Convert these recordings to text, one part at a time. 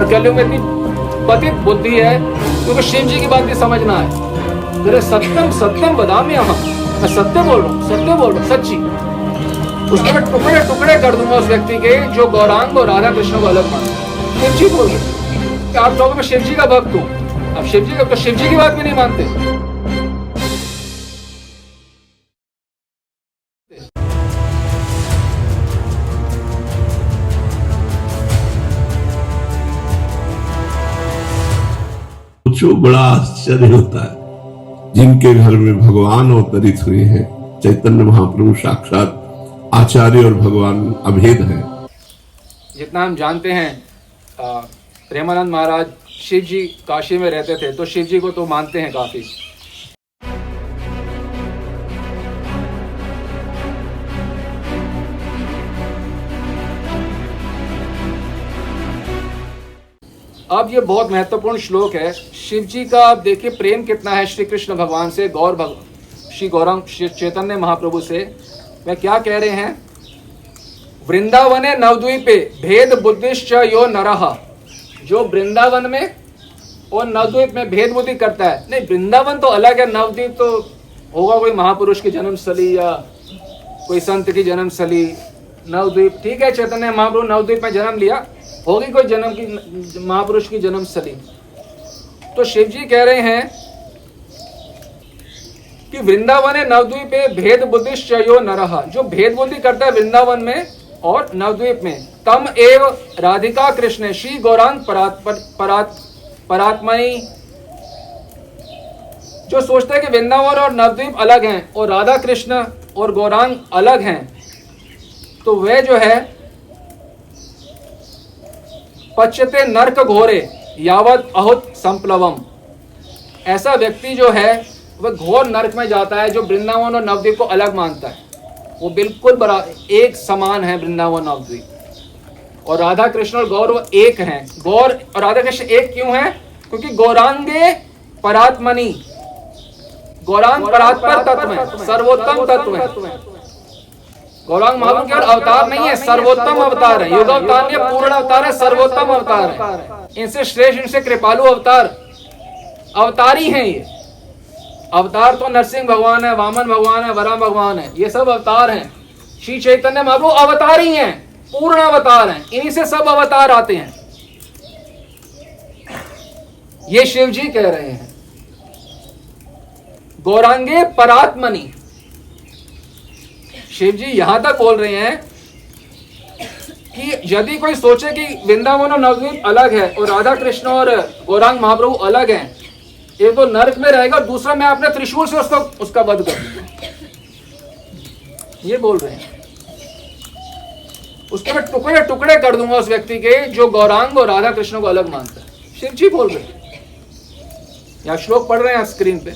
कलयुग में इतनी पतित बुद्धि है क्योंकि शिव जी की बात भी समझ ना आए। अरे सत्यम सत्यम बदामी अहम, मैं सत्य बोल रहा हूँ, सत्य बोल रहा हूँ, सच्ची। उसके मैं टुकड़े टुकड़े कर दूंगा उस व्यक्ति के जो गौरांग और राधा कृष्ण को अलग मानते। शिव जी बोल रहे आप लोगों में शिव जी का भक्त हूँ, अब शिव जी का तो शिव जी की बात भी नहीं मानते। जो बड़ा आश्चर्य होता है, जिनके घर में भगवान अवतरित हुए हैं, चैतन्य महाप्रभु साक्षात आचार्य और भगवान अभेद है। जितना हम जानते हैं प्रेमानंद महाराज शिव जी काशी में रहते थे, तो शिव जी को तो मानते हैं काफी। अब ये बहुत महत्वपूर्ण श्लोक है। शिव जी का आप देखिए प्रेम कितना है श्री कृष्ण भगवान से, श्री गौरांग चैतन्य महाप्रभु से। वे क्या कह रहे हैं? वृंदावने नवद्वीपे भेद बुद्धिश्च यो नरः। जो वृंदावन में और नवद्वीप में भेद बुद्धि करता है, नहीं वृंदावन तो अलग है, नवद्वीप तो होगा कोई महापुरुष की जन्मस्थली या कोई संत की जन्मस्थली। नवद्वीप ठीक है, चैतन्य महाप्रभु नवद्वीप में जन्म लिया, होगी कोई जन्म की महापुरुष की जन्मस्थली। तो शिव जी कह रहे हैं कि वृंदावन नवद्वीपे भेद बुद्धिश्च यो नरः। जो भेद बुद्धि करता है वृंदावन में और नवद्वीप में, तम एव राधिका कृष्ण श्री गौरांग परात्मनि। जो सोचता है कि वृंदावन और नवद्वीप अलग हैं और राधा कृष्ण और गौरांग अलग हैं, तो वह जो है पच्यते नरक घोरे यावत अहुत संप्लवम। ऐसा व्यक्ति जो है वह घोर नरक में जाता है, जो वृंदावन और नवद्वीप को अलग मानता है। वो बिल्कुल एक समान है वृंदावन नवद्वीप, और राधा कृष्ण और गौर एक हैं। गौर और राधा कृष्ण एक क्यों है? क्योंकि गौरांगे परात्मनि, गौरांग परात्पर तत्व है, सर्वोत्तम तत्व है। गौरांग महाप्रभु केवल अवतार नहीं है, सर्वोत्तम अवतार है। युग अवतार नहीं, पूर्ण अवतार है, सर्वोत्तम अवतार है। इनसे श्रेष्ठ, इनसे कृपालु अवतारी हैं ये। अवतार तो नरसिंह भगवान है, वामन भगवान है, वराह भगवान है, ये सब अवतार हैं। श्री चैतन्य महाप्रभु अवतारी हैं, पूर्ण अवतार हैं, इन्हीं से सब अवतार आते हैं। ये शिव जी कह रहे हैं गौरांगे परात्मनि। शिव जी यहां तक बोल रहे हैं कि यदि कोई सोचे कि वृंदावन और नवद्वीप अलग है और राधा कृष्ण और गौरांग महाप्रभु अलग हैं, एक तो नरक में रहेगा, दूसरा मैं अपने त्रिशूल से उसका वध कर दूंगा, ये बोल रहे हैं। उसके मैं टुकड़े टुकड़े कर दूंगा उस व्यक्ति के जो गौरांग और राधा कृष्ण को अलग मानता है। शिव जी बोल रहे हैं। यहां श्लोक पढ़ रहे हैं स्क्रीन पे।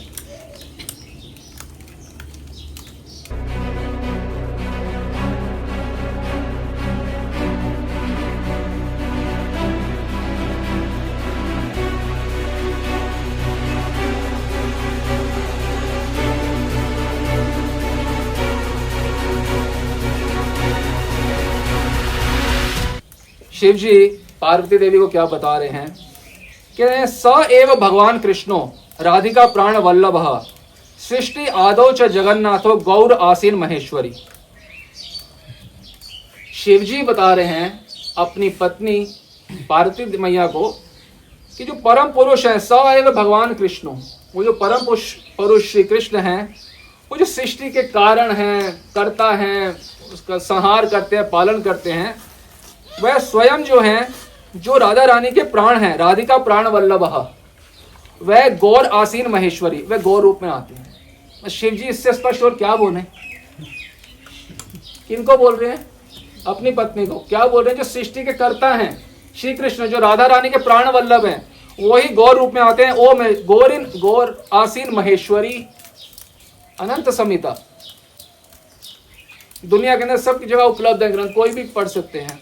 शिव जी पार्वती देवी को क्या बता रहे हैं? कह रहे हैं स एव भगवान कृष्णो राधिका प्राण वल्लभ सृष्टि आदौ च जगन्नाथो गौर आसीन महेश्वरी। शिव जी बता रहे हैं अपनी पत्नी पार्वती मैया को कि जो परम पुरुष है, स एव भगवान कृष्णो, वो जो परम पुरुष श्री कृष्ण हैं, वो जो सृष्टि के कारण हैं, कर्ता हैं, उसका संहार करते हैं, पालन करते हैं, वह स्वयं जो हैं, जो राधा रानी के प्राण हैं, राधिका प्राण वल्लभ, वह गौर आसीन महेश्वरी, वह गौर रूप में आते हैं। शिव जी इससे स्पष्ट और क्या बोले? किनको बोल रहे हैं? अपनी पत्नी को। क्या बोल रहे हैं? जो सृष्टि के कर्ता हैं श्री कृष्ण, जो राधा रानी के प्राण वल्लभ हैं, वही गौर रूप में आते हैं। ओ में गौर आसीन महेश्वरी अनंत संहिता दुनिया के अंदर सब जगह उपलब्ध है ग्रंथ, कोई भी पढ़ सकते हैं।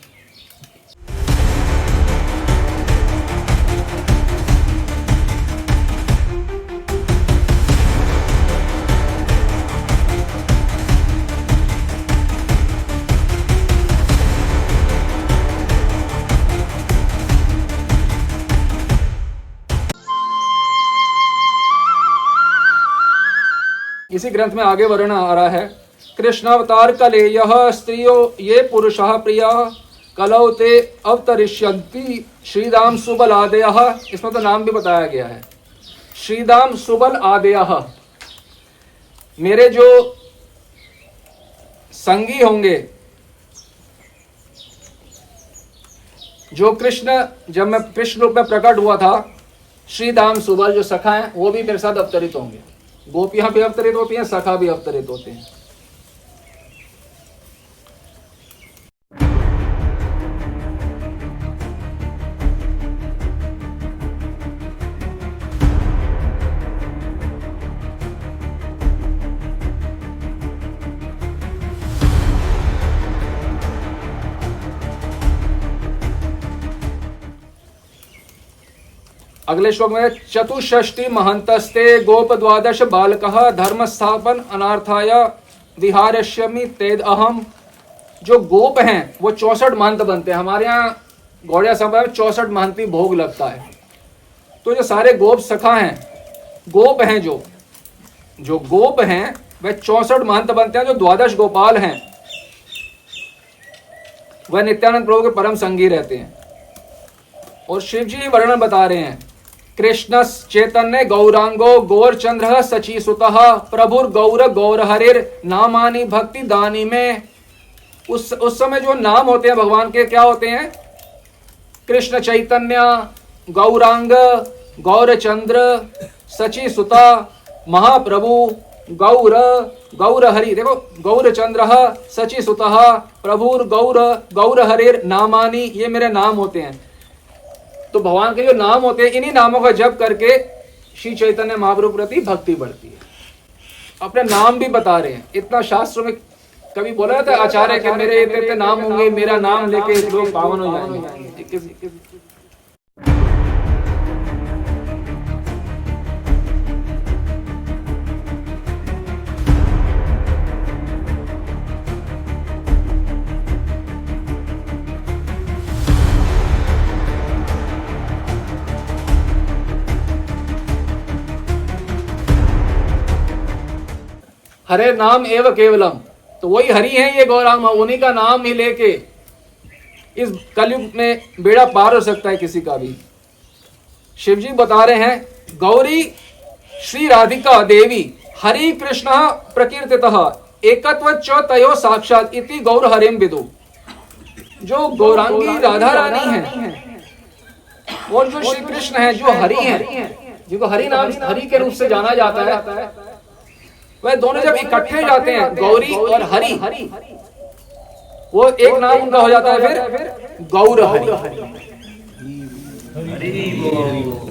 इसी ग्रंथ में आगे वर्णन आ रहा है, कृष्ण अवतार कले यह स्त्रियो ये पुरुषः प्रिया कलौ ते अवतरिष्यन्ति श्रीदाम सुबल आदयः। इसमें तो नाम भी बताया गया है, श्रीदाम सुबल आदयः। मेरे जो संगी होंगे, जो कृष्ण, जब मैं कृष्ण रूप में प्रकट हुआ था, श्रीदाम सुबल जो सखा हैं वो भी मेरे साथ अवतरित होंगे। गोपियां भी अवतरित होती हैं, सखा भी अवतरित होते हैं। अगले श्लोक में, चतुष्षष्टि महंतस्ते गोप द्वादश बालकः धर्म स्थापन अनार्थाय विहारष्यमि तेद अहम। जो गोप हैं वो 64 महंत बनते हैं। हमारे यहाँ गौड़िया संप्रदाय में 64 महंती भोग लगता है। तो जो सारे गोप सखा हैं, गोप हैं, जो गोप हैं वह 64 महंत बनते हैं। जो द्वादश गोपाल हैं वह नित्यानंद प्रभु के परम संगी रहते हैं। और शिव जी वर्णन बता रहे हैं, कृष्ण चैतन्य गौरांगो गौरचंद्र सचीसुतः प्रभुर गौर गौर हरिर नामानि भक्ति दानी में। उस समय जो नाम होते हैं भगवान के, क्या होते हैं? कृष्ण चैतन्य, गौरांग, गौरचंद्र, सचीसुता, महाप्रभु, गौर, गौर हरि। देखो, गौरचंद्र सचीसुतः प्रभुर गौर गौर हरिर नामानि, ये मेरे नाम होते हैं। तो भगवान के जो नाम होते हैं, इन्हीं नामों का जप करके श्री चैतन्य महाप्रभु प्रति भक्ति बढ़ती है। अपने नाम भी बता रहे हैं। इतना शास्त्रों में कभी बोला था आचार्य के मेरे इतने नाम होंगे, मेरा नाम लेके लोग पावन हो जाएंगे। हरे नाम एव केवलम, तो वही हरि है ये गौरांग, उन्हीं का नाम ही लेके इस कलयुग में बेड़ा पार हो सकता है किसी का भी। शिव जी बता रहे हैं, गौरी श्री राधिका देवी हरि कृष्ण प्रकीर्तितः एकत्व च तयो साक्षात इति गौर हरिम विदु। जो गौरांगी राधा रानी है और जो श्री कृष्ण है, जो हरि है, जिनको हरि नाम हरि के रूप से जाना जाता है, वह दोनों जब इकट्ठे जाते हैं, गौरी और हरि, वो एक नाम उनका हो जाता है फिर गौर हरि।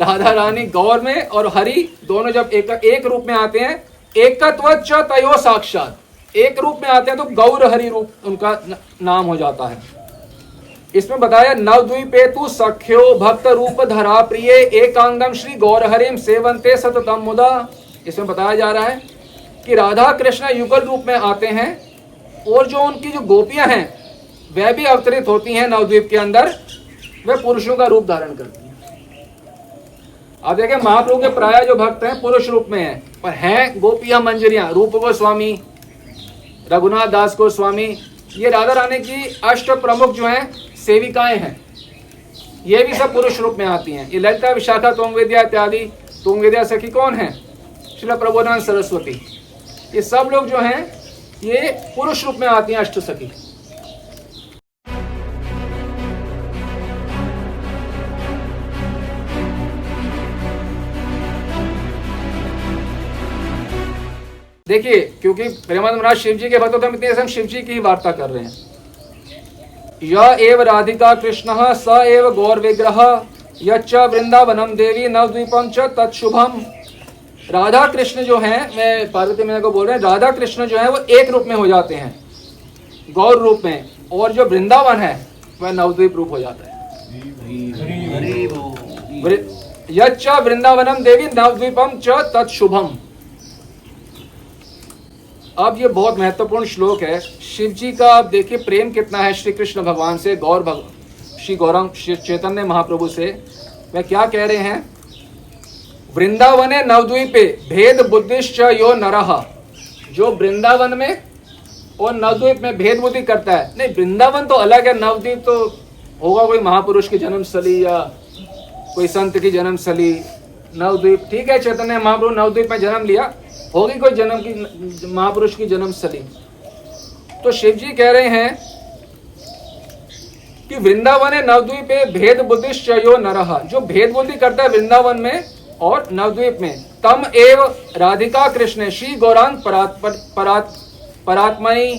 राधा रानी गौर में और हरि दोनों जब एक रूप में आते हैं, एकत्व च तयो साक्षात, एक रूप में आते हैं तो गौर हरि रूप उनका नाम हो जाता है। इसमें बताया, नवद्वीपे तु सख्यो भक्त रूप धरा प्रिय एकांगम श्री गौर हरिम सेवंते सततम मुदा। इसमें बताया जा रहा है कि राधा कृष्ण युगल रूप में आते हैं और जो उनकी जो गोपियां हैं वह भी अवतरित होती हैं नवद्वीप के अंदर, वह पुरुषों का रूप धारण करती हैं। आप देखें, महाप्रभु के प्राय जो भक्त हैं पुरुष रूप में हैं, पर हैं गोपियां मंजरियां, रूप गोस्वामी, रघुनाथ दास गोस्वामी, ये राधा रानी की अष्ट प्रमुख जो हैं सेविकाएं हैं, ये भी सब पुरुष रूप में आती हैं। ये ललिता, विशाखा, तुंगविद्या इत्यादि। तुंगविद्या सखी कौन है? श्रील प्रबोधानंद सरस्वती। ये सब लोग जो हैं ये पुरुष रूप में आती हैं, अष्ट सखी। देखिए, क्योंकि प्रेमानंद महाराज शिव जी के भक्त होते हैं, इतने हम शिव जी की ही वार्ता कर रहे हैं। य एव राधिका कृष्ण स एव गौर विग्रह यच्च वृंदावनम देवी नवद्वीपम च तत्शुभम। राधा कृष्ण जो हैं, मैं पार्वती मैया को बोल रहे हैं, राधा कृष्ण जो है वो एक रूप में हो जाते हैं, गौर रूप में, और जो वृंदावन है वह नवद्वीप रूप हो जाता है। यच्च वृंदावनम देवी नवद्वीपम च तत्शुभम। अब ये बहुत महत्वपूर्ण श्लोक है। शिव जी का आप देखिए प्रेम कितना है श्री कृष्ण भगवान से, श्री गौरांग श्री चैतन्य महाप्रभु से। वह क्या कह रहे हैं? वृंदावने नवद्वीपे भेद बुद्धिश्च यो नरः जो वृंदावन में और नवद्वीप में भेद बुद्धि करता है, नहीं वृंदावन तो अलग है, नवद्वीप तो होगा कोई महापुरुष की जन्मस्थली या कोई संत की जन्मस्थली। नवद्वीप ठीक है, चैतन्य महाप्रभु नवद्वीप में जन्म लिया, होगी कोई जन्म की महापुरुष की जन्मस्थली। तो शिव जी कह रहे हैं कि वृंदावन नवद्वीपे भेद बुद्धिश्चयो नरः, जो भेद बुद्धि करता है वृंदावन में और नवद्वीप में, तम एव राधिका कृष्ण श्री गौरांग परात्मनि,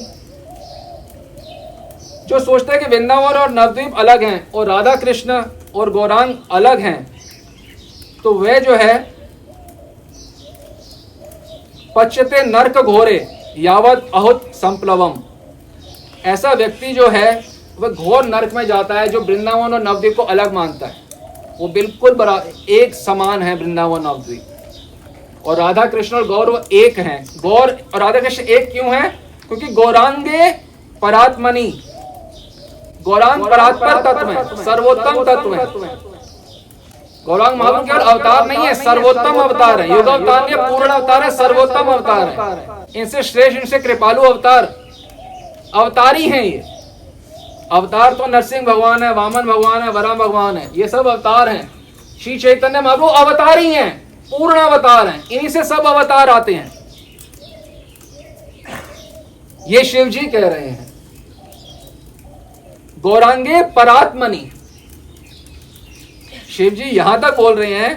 जो सोचते हैं कि वृंदावन और नवद्वीप अलग हैं और राधा कृष्ण और गौरांग अलग हैं, तो वे जो है पच्यते नरक घोरे यावत अहुत संप्लवम, ऐसा व्यक्ति जो है वह घोर नरक में जाता है जो वृंदावन और नवद्वीप को अलग मानता है। वो बिल्कुल एक समान है वृंदावन नवद्वीप, और राधा कृष्ण और गौर एक हैं। गौर और राधा कृष्ण एक क्यों हैं? क्योंकि गौरांगे परात्मनि, गौरांग परात्पर तत्व है, सर्वोत्तम तत्व है। गौरांग महाप्रभु केवल अवतार नहीं है, सर्वोत्तम अवतार है। युग अवतार नहीं, पूर्ण अवतार है, सर्वोत्तम अवतार है। इनसे श्रेष्ठ, इनसे कृपालु अवतार अवतारी हैं। ये अवतार तो नरसिंह भगवान है, वामन भगवान है, वराह भगवान है, ये सब अवतार हैं। श्री चैतन्य महाप्रभु अवतारी हैं, पूर्ण अवतार हैं, इन्हीं से सब अवतार आते हैं। ये शिव जी कह रहे हैं गौरांगे परात्मनि। शिव जी यहां तक बोल रहे हैं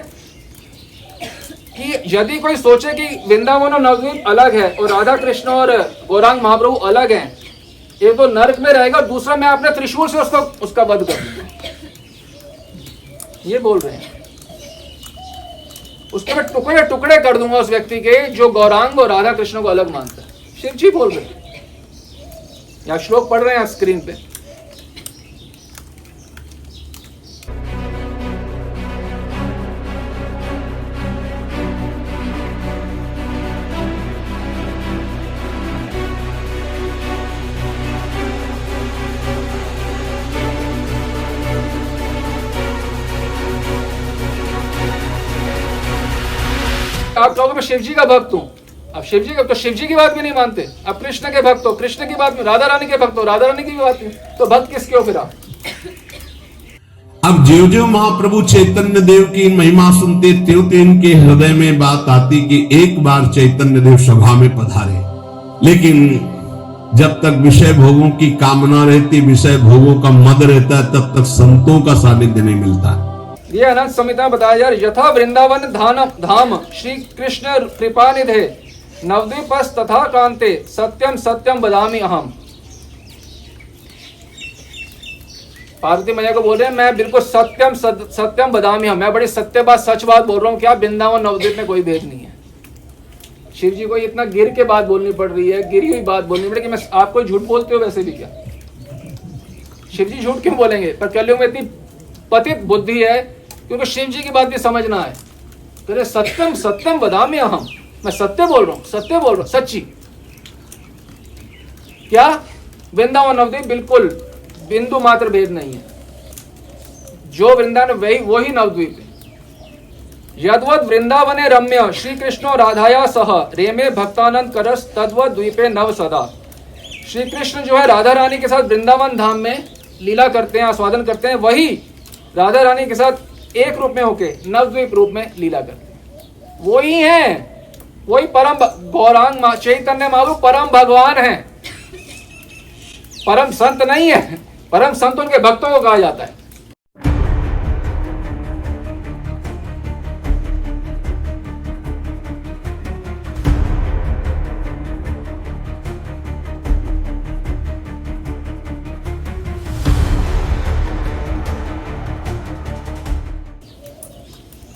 कि यदि कोई सोचे कि वृंदावन और नवद्वीप अलग है और राधा कृष्ण और गौरांग महाप्रभु अलग हैं, एक तो नरक में रहेगा, दूसरा मैं अपने त्रिशूल से उसका वध कर दूंगा, ये बोल रहे हैं। उसके मैं टुकड़े टुकड़े कर दूंगा उस व्यक्ति के जो गौरांग और राधा कृष्ण को अलग मानता है। शिव जी बोल रहे हैं, यहां श्लोक पढ़ रहे हैं स्क्रीन पे। आप कहोगे मैं शिव जी का भक्त हूं, अब शिव जी का तो शिव जी की बात भी नहीं मानते। अब कृष्ण के भक्त हो, कृष्ण की बात में, राधा रानी के भक्त हो, राधा रानी की भी बात नहीं, तो भक्त किसके हो फिर आप? अब ज्यों ज्यों महाप्रभु चैतन्य देव की महिमा सुनते त्यों त्यों इनके हृदय में बात आती कि एक बार चैतन्य देव सभा में पधारे। लेकिन जब तक विषय भोगों की कामना रहती, विषय भोगों का मद रहता है, तब तक संतों का सानिध्य नहीं मिलता है। ये अनंत संहिता में बताया जा रहा है, यथा वृंदावन धाम श्री कृष्ण कृपा निधे नवद्वीपस् तथा कांते सत्यम सत्यम बदामी अहम। पार्वती मैया को बोल रहे हैं मैं बिल्कुल सत्यम सत्यम बदामी अहम, मैं बड़ी सत्य बात सच बात बोल रहा हूँ। क्या वृंदावन नवद्वीप में कोई भेद नहीं है। शिव जी को इतना गिर के बात बोलनी पड़ रही है, गिरी हुई बात बोलनी पड़ी कि मैं आप कोई झूठ बोलते हो वैसे भी क्या? शिव जी झूठ क्यों बोलेंगे? पर कलयुग में इतनी पतित बुद्धि है क्योंकि शिव जी की बात भी समझना है। तो सत्यम सत्यम बदामी अहम, मैं सत्य बोल रहा हूं, सत्य बोल रहा हूं, सच्ची। क्या वृंदावन नवद्वीप बिल्कुल बिंदु मात्र भेद नहीं है। जो वृंदावन वही नवद्वीप है। यद्वद वृंदावने रम्य श्री कृष्णो राधाया सह रेमे भक्तानंद करस तद्वद द्वीपे नव सदा। श्री कृष्ण जो है राधा रानी के साथ वृंदावन धाम में लीला करते हैं, आस्वादन करते हैं, वही राधा रानी के साथ एक रूप में होके नवद्वीप रूप में लीला करते हैं। वही हैं, वही परम गौरांग चैतन्य महाप्रभु परम भगवान हैं, परम संत नहीं है। परम संत उनके भक्तों को कहा जाता है।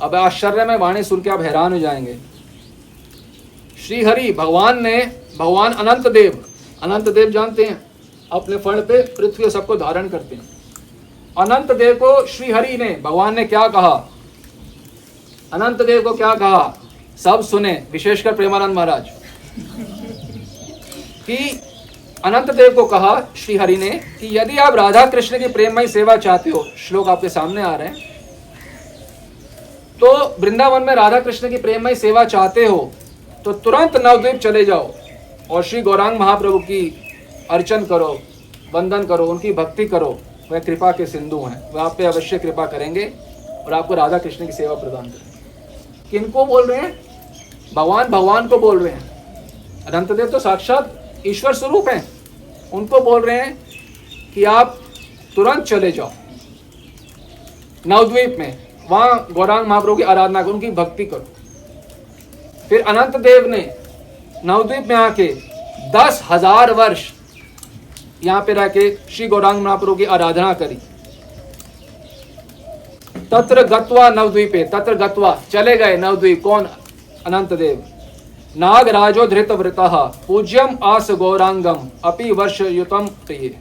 अब आश्चर्य में वाणी सुन के आप हैरान हो जाएंगे। श्री हरि भगवान अनंत देव जानते हैं, अपने फण पे पृथ्वी सबको धारण करते हैं। अनंत देव को श्री हरि ने, भगवान ने क्या कहा? अनंत देव को क्या कहा? सब सुने, विशेषकर प्रेमानंद महाराज कि अनंत देव को कहा श्री हरि ने कि यदि आप राधा कृष्ण की प्रेममय सेवा चाहते हो, श्लोक आपके सामने आ रहे हैं, तो वृंदावन में राधा कृष्ण की प्रेममय सेवा चाहते हो तो तुरंत नवद्वीप चले जाओ और श्री गौरांग महाप्रभु की अर्चन करो, वंदन करो, उनकी भक्ति करो, वह कृपा के सिंधु हैं, वह आप पे अवश्य कृपा करेंगे और आपको राधा कृष्ण की सेवा प्रदान करेंगे। किनको बोल रहे हैं? भगवान को बोल रहे हैं। अनंतदेव तो साक्षात ईश्वर स्वरूप हैं, उनको बोल रहे हैं कि आप तुरंत चले जाओ नवद्वीप में, वहां गौरांग महाप्रभु की आराधना करो, उनकी भक्ति करो। फिर अनंत देव ने नवद्वीप में आके 10,000 वर्ष यहाँ पे रह के श्री गौरांग महाप्रभु की आराधना करी। तत्र गत्वा नवद्वीपे, तत्र गत्वा चले गए नवद्वीप। कौन? अनंत देव। नागराजो धृत वृतः पूज्यम आस गौरांगम अपि वर्षयुतम प्रिय।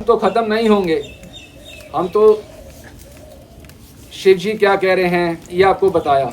तो खत्म नहीं होंगे, हम तो शिव जी क्या कह रहे हैं ये आपको बताया।